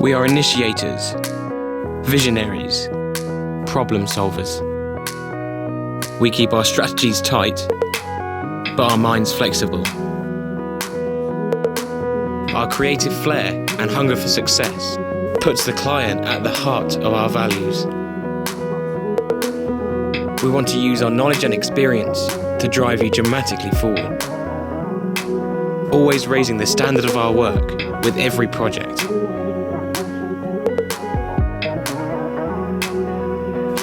We are initiators, visionaries, problem solvers. We keep our strategies tight, but our minds flexible. Our creative flair and hunger for success puts the client at the heart of our values. We want to use our knowledge and experience to drive you dramatically forward. Always raising the standard of our work with every project.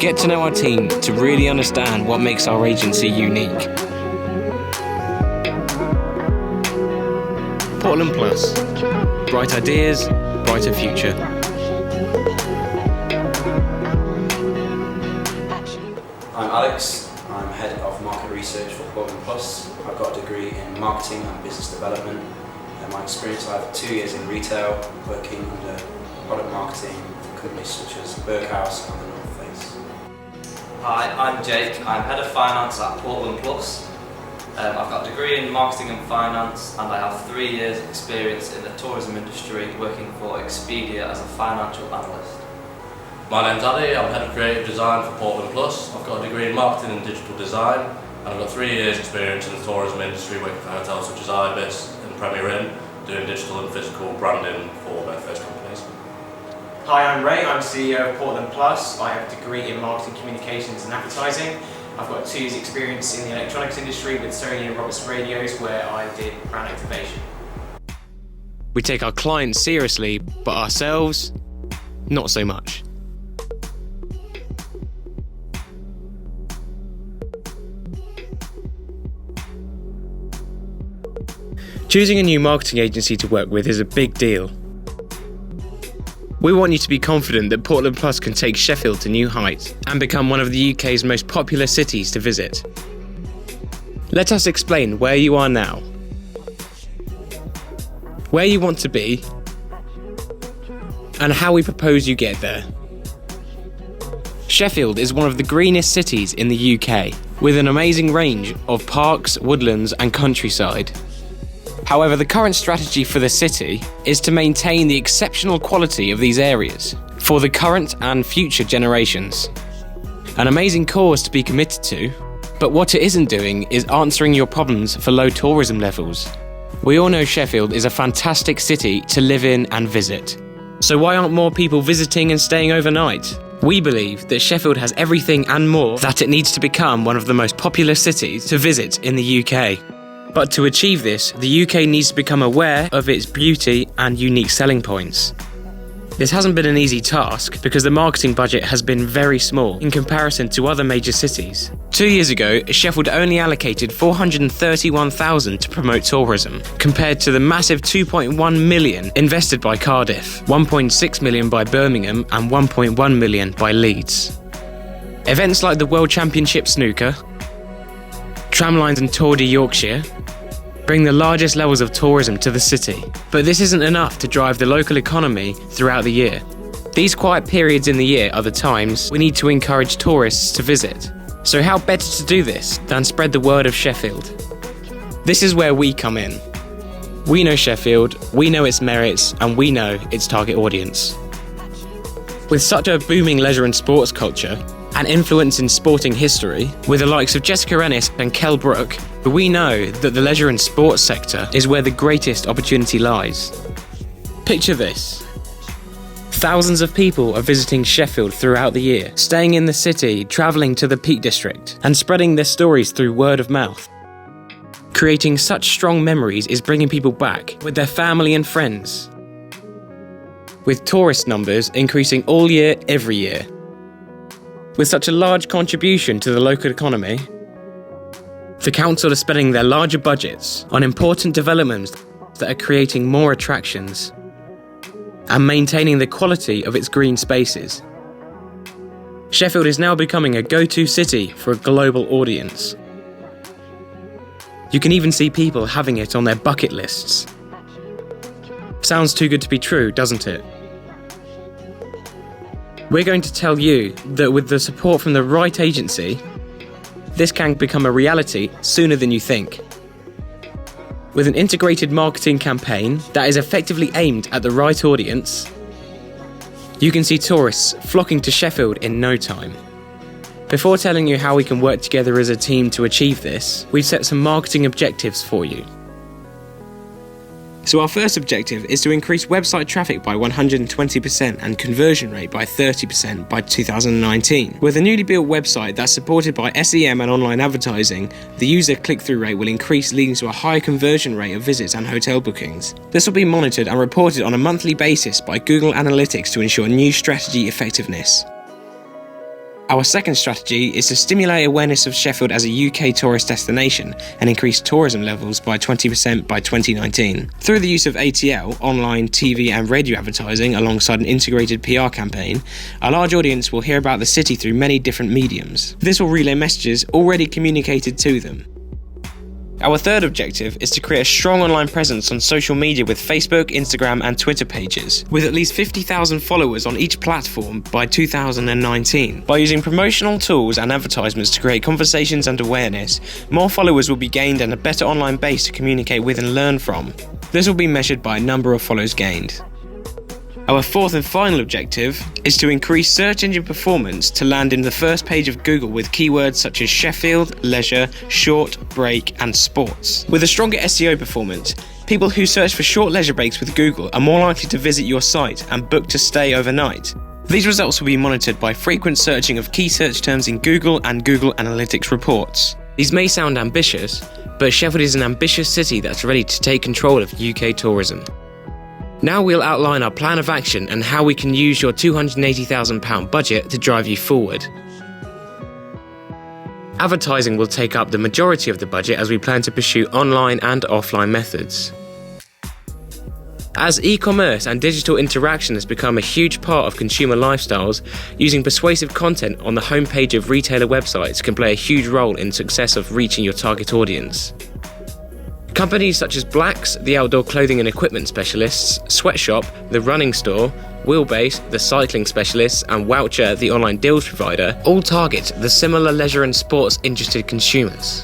Get to know our team to really understand what makes our agency unique. PortlandPlus. Bright ideas, brighter future. I'm Alex. I'm Head of Market Research for PortlandPlus. I've got a degree in Marketing and Business Development. In my experience, I have 2 years in retail, working under product marketing for companies such as Berghaus and the North Face. Hi, I'm Jake. I'm Head of Finance at PortlandPlus. I've got a degree in Marketing and Finance, and I have 3 years experience in the tourism industry working for Expedia as a financial analyst. My name's Addy, I'm Head of Creative Design for PortlandPlus. I've got a degree in Marketing and Digital Design, and I've got 3 years experience in the tourism industry working for hotels such as Ibis and Premier Inn, doing digital and physical branding for both those companies. Hi, I'm Ray. I'm CEO of PortlandPlus. I have a degree in Marketing, Communications and Advertising. I've got 2 years experience in the electronics industry with Sony and Roberts Radios, where I did brand activation. We take our clients seriously, but ourselves, not so much. Choosing a new marketing agency to work with is a big deal. We want you to be confident that PortlandPlus can take Sheffield to new heights and become one of the UK's most popular cities to visit. Let us explain where you are now, where you want to be, and how we propose you get there. Sheffield is one of the greenest cities in the UK, with an amazing range of parks, woodlands and countryside. However, the current strategy for the city is to maintain the exceptional quality of these areas for the current and future generations. An amazing cause to be committed to, but what it isn't doing is answering your problems for low tourism levels. We all know Sheffield is a fantastic city to live in and visit. So why aren't more people visiting and staying overnight? We believe that Sheffield has everything and more that it needs to become one of the most popular cities to visit in the UK. But to achieve this, the UK needs to become aware of its beauty and unique selling points. This hasn't been an easy task because the marketing budget has been very small in comparison to other major cities. 2 years ago, Sheffield only allocated $431,000 to promote tourism, compared to the massive $2.1 million invested by Cardiff, $1.6 million by Birmingham and $1.1 million by Leeds. Events like the World Championship Snooker, tramlines and Tour de Yorkshire bring the largest levels of tourism to the city. But this isn't enough to drive the local economy throughout the year. These quiet periods in the year are the times we need to encourage tourists to visit. So how better to do this than spread the word of Sheffield? This is where we come in. We know Sheffield, we know its merits, and we know its target audience. With such a booming leisure and sports culture, and influence in sporting history, with the likes of Jessica Ennis and Kell Brook, we know that the leisure and sports sector is where the greatest opportunity lies. Picture this. Thousands of people are visiting Sheffield throughout the year, staying in the city, travelling to the Peak District, and spreading their stories through word of mouth. Creating such strong memories is bringing people back with their family and friends, with tourist numbers increasing all year, every year. With such a large contribution to the local economy, the council are spending their larger budgets on important developments that are creating more attractions and maintaining the quality of its green spaces. Sheffield is now becoming a go-to city for a global audience. You can even see people having it on their bucket lists. Sounds too good to be true, doesn't it? We're going to tell you that with the support from the right agency, this can become a reality sooner than you think. With an integrated marketing campaign that is effectively aimed at the right audience, You can see tourists flocking to Sheffield in no time. Before telling you how we can work together as a team to achieve this, we've set some marketing objectives for you. So our first objective is to increase website traffic by 120% and conversion rate by 30% by 2019. With a newly built website that's supported by SEM and online advertising, the user click-through rate will increase, leading to a higher conversion rate of visits and hotel bookings. This will be monitored and reported on a monthly basis by Google Analytics to ensure new strategy effectiveness. Our second strategy is to stimulate awareness of Sheffield as a UK tourist destination and increase tourism levels by 20% by 2019. Through the use of ATL, online, TV and radio advertising alongside an integrated PR campaign, a large audience will hear about the city through many different mediums. This will relay messages already communicated to them. Our third objective is to create a strong online presence on social media with Facebook, Instagram and Twitter pages, with at least 50,000 followers on each platform by 2019. By using promotional tools and advertisements to create conversations and awareness, more followers will be gained and a better online base to communicate with and learn from. This will be measured by a number of follows gained. Our fourth and final objective is to increase search engine performance to land in the first page of Google with keywords such as Sheffield, leisure, short, break and sports. With a stronger SEO performance, people who search for short leisure breaks with Google are more likely to visit your site and book to stay overnight. These results will be monitored by frequent searching of key search terms in Google and Google Analytics reports. These may sound ambitious, but Sheffield is an ambitious city that's ready to take control of UK tourism. Now we'll outline our plan of action and how we can use your £280,000 budget to drive you forward. Advertising will take up the majority of the budget as we plan to pursue online and offline methods. As e-commerce and digital interaction has become a huge part of consumer lifestyles, using persuasive content on the homepage of retailer websites can play a huge role in success of reaching your target audience. Companies such as Blacks, the outdoor clothing and equipment specialists, Sweatshop, the running store, Wheelbase, the cycling specialists, and Woucher, the online deals provider, all target the similar leisure and sports interested consumers.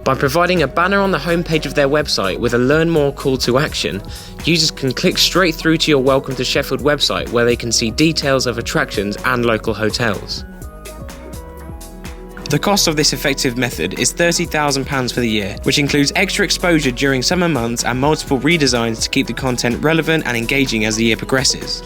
By providing a banner on the homepage of their website with a Learn More call to action, users can click straight through to your Welcome to Sheffield website where they can see details of attractions and local hotels. The cost of this effective method is £30,000 for the year, which includes extra exposure during summer months and multiple redesigns to keep the content relevant and engaging as the year progresses.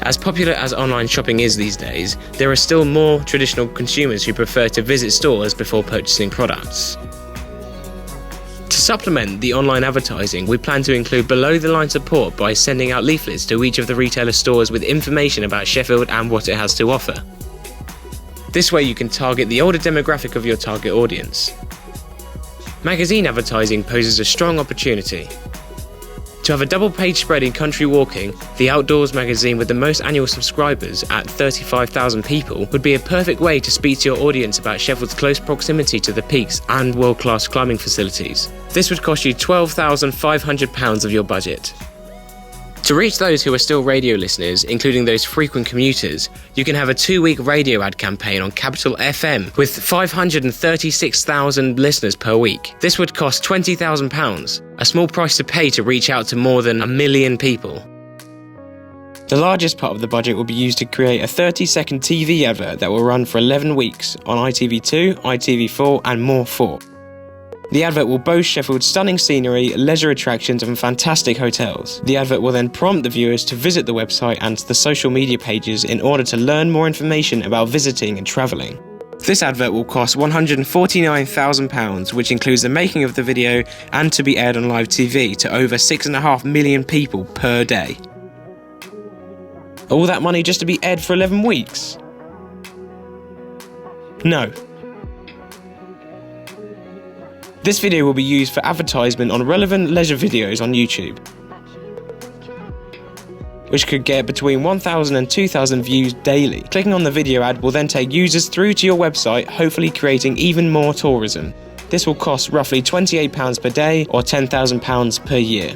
As popular as online shopping is these days, there are still more traditional consumers who prefer to visit stores before purchasing products. To supplement the online advertising, we plan to include below-the-line support by sending out leaflets to each of the retailer stores with information about Sheffield and what it has to offer. This way you can target the older demographic of your target audience. Magazine advertising poses a strong opportunity. To have a double-page spread in country walking, the outdoors magazine with the most annual subscribers at 35,000 people would be a perfect way to speak to your audience about Sheffield's close proximity to the peaks and world-class climbing facilities. This would cost you £12,500 of your budget. To reach those who are still radio listeners, including those frequent commuters, you can have a 2-week radio ad campaign on Capital FM with 536,000 listeners per week. This would cost £20,000, a small price to pay to reach out to more than 1 million people. The largest part of the budget will be used to create a 30-second TV advert that will run for 11 weeks on ITV2, ITV4 and More 4. The advert will boast Sheffield's stunning scenery, leisure attractions and fantastic hotels. The advert will then prompt the viewers to visit the website and the social media pages in order to learn more information about visiting and travelling. This advert will cost £149,000, which includes the making of the video and to be aired on live TV to over 6.5 million people per day. All that money just to be aired for 11 weeks? No. This video will be used for advertisement on relevant leisure videos on YouTube, which could get between 1,000 and 2,000 views daily. Clicking on the video ad will then take users through to your website, hopefully creating even more tourism. This will cost roughly £28 per day or £10,000 per year.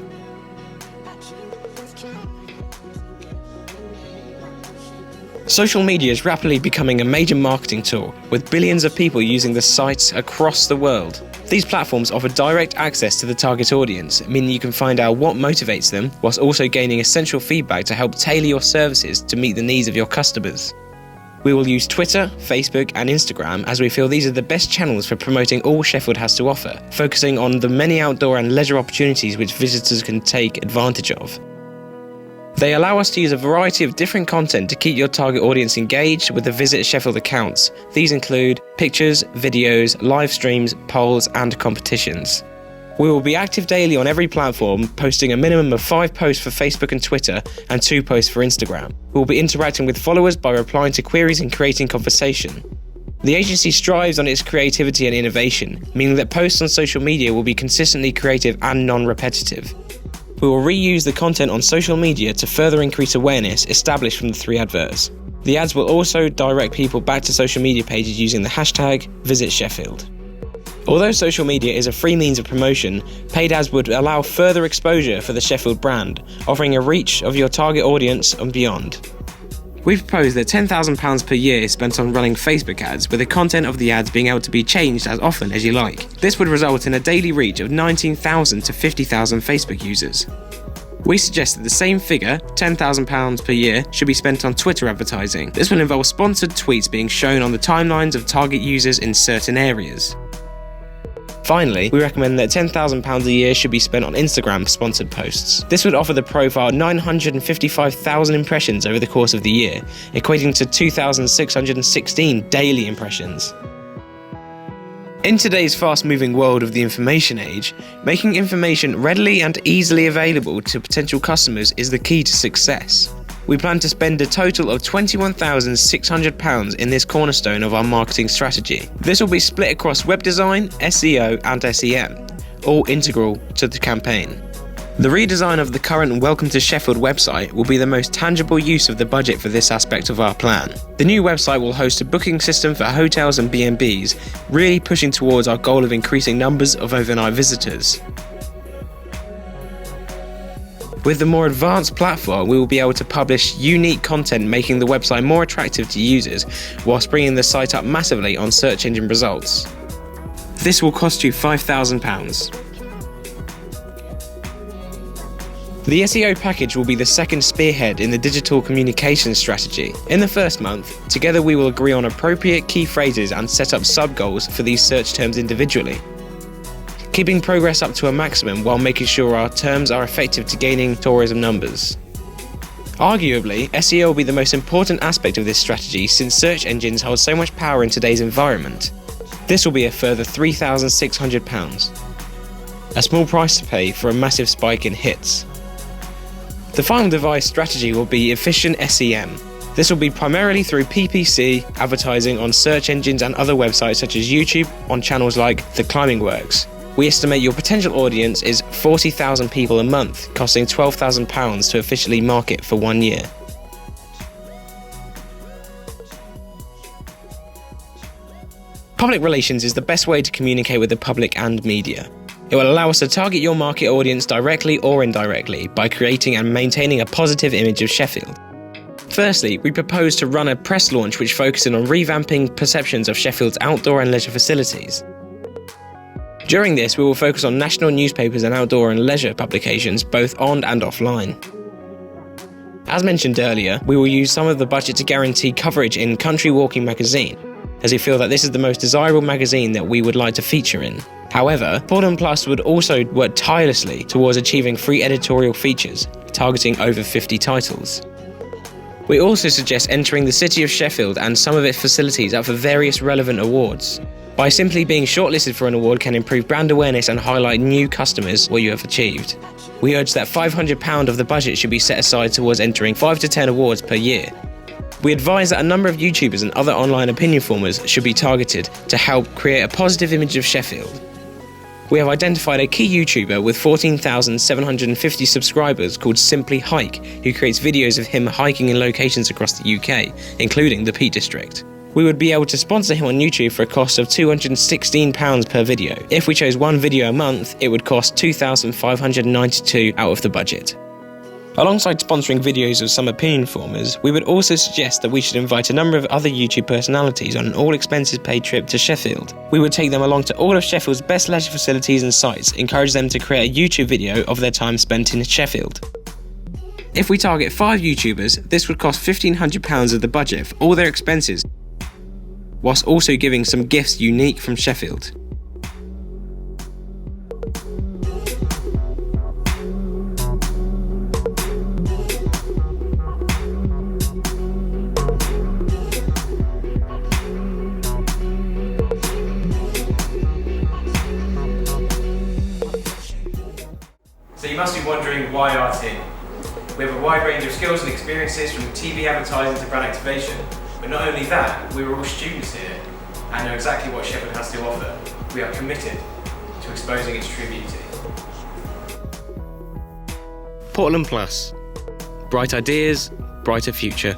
Social media is rapidly becoming a major marketing tool, with billions of people using the sites across the world. These platforms offer direct access to the target audience, meaning you can find out what motivates them, whilst also gaining essential feedback to help tailor your services to meet the needs of your customers. We will use Twitter, Facebook and Instagram as we feel these are the best channels for promoting all Sheffield has to offer, focusing on the many outdoor and leisure opportunities which visitors can take advantage of. They allow us to use a variety of different content to keep your target audience engaged with the Visit Sheffield accounts. These include pictures, videos, live streams, polls and competitions. We will be active daily on every platform, posting a minimum of 5 posts for Facebook and Twitter and 2 posts for Instagram. We will be interacting with followers by replying to queries and creating conversation. The agency strives on its creativity and innovation, meaning that posts on social media will be consistently creative and non-repetitive. We will reuse the content on social media to further increase awareness established from the 3 adverts. The ads will also direct people back to social media pages using the hashtag #VisitSheffield. Although social media is a free means of promotion, paid ads would allow further exposure for the Sheffield brand, offering a reach of your target audience and beyond. We propose that £10,000 per year is spent on running Facebook ads, with the content of the ads being able to be changed as often as you like. This would result in a daily reach of 19,000 to 50,000 Facebook users. We suggest that the same figure, £10,000 per year, should be spent on Twitter advertising. This will involve sponsored tweets being shown on the timelines of target users in certain areas. Finally, we recommend that £10,000 a year should be spent on Instagram sponsored posts. This would offer the profile 955,000 impressions over the course of the year, equating to 2,616 daily impressions. In today's fast-moving world of the information age, making information readily and easily available to potential customers is the key to success. We plan to spend a total of £21,600 in this cornerstone of our marketing strategy. This will be split across web design, SEO and SEM, all integral to the campaign. The redesign of the current Welcome to Sheffield website will be the most tangible use of the budget for this aspect of our plan. The new website will host a booking system for hotels and B&Bs, really pushing towards our goal of increasing numbers of overnight visitors. With the more advanced platform, we will be able to publish unique content, making the website more attractive to users, whilst bringing the site up massively on search engine results. This will cost you £5,000. The SEO package will be the second spearhead in the digital communications strategy. In the first month, together we will agree on appropriate key phrases and set up sub-goals for these search terms individually, keeping progress up to a maximum while making sure our terms are effective to gaining tourism numbers. Arguably, SEO will be the most important aspect of this strategy since search engines hold so much power in today's environment. This will be a further £3,600. A small price to pay for a massive spike in hits. The final device strategy will be efficient SEM. This will be primarily through PPC, advertising on search engines and other websites such as YouTube on channels like The Climbing Works. We estimate your potential audience is 40,000 people a month, costing £12,000 to officially market for 1 year. Public relations is the best way to communicate with the public and media. It will allow us to target your market audience directly or indirectly by creating and maintaining a positive image of Sheffield. Firstly, we propose to run a press launch which focuses on revamping perceptions of Sheffield's outdoor and leisure facilities. During this, we will focus on national newspapers and outdoor and leisure publications, both on and offline. As mentioned earlier, we will use some of the budget to guarantee coverage in Country Walking magazine, as we feel that this is the most desirable magazine that we would like to feature in. However, PortlandPlus would also work tirelessly towards achieving free editorial features, targeting over 50 titles. We also suggest entering the City of Sheffield and some of its facilities up for various relevant awards. By simply being shortlisted for an award can improve brand awareness and highlight new customers what you have achieved. We urge that £500 of the budget should be set aside towards entering 5 to 10 awards per year. We advise that a number of YouTubers and other online opinion formers should be targeted to help create a positive image of Sheffield. We have identified a key YouTuber with 14,750 subscribers called Simply Hike, who creates videos of him hiking in locations across the UK, including the Peak District. We would be able to sponsor him on YouTube for a cost of £216 per video. If we chose one video a month, it would cost £2,592 out of the budget. Alongside sponsoring videos of some opinion formers, we would also suggest that we should invite a number of other YouTube personalities on an all-expenses-paid trip to Sheffield. We would take them along to all of Sheffield's best leisure facilities and sites, encourage them to create a YouTube video of their time spent in Sheffield. If we target 5 YouTubers, this would cost £1,500 of the budget for all their expenses, whilst also giving some gifts unique from Sheffield. So you must be wondering why our team. We have a wide range of skills and experiences from TV advertising to brand activation. But not only that, we are all students here and know exactly what Sheffield has to offer. We are committed to exposing its true beauty. PortlandPlus. Bright ideas, brighter future.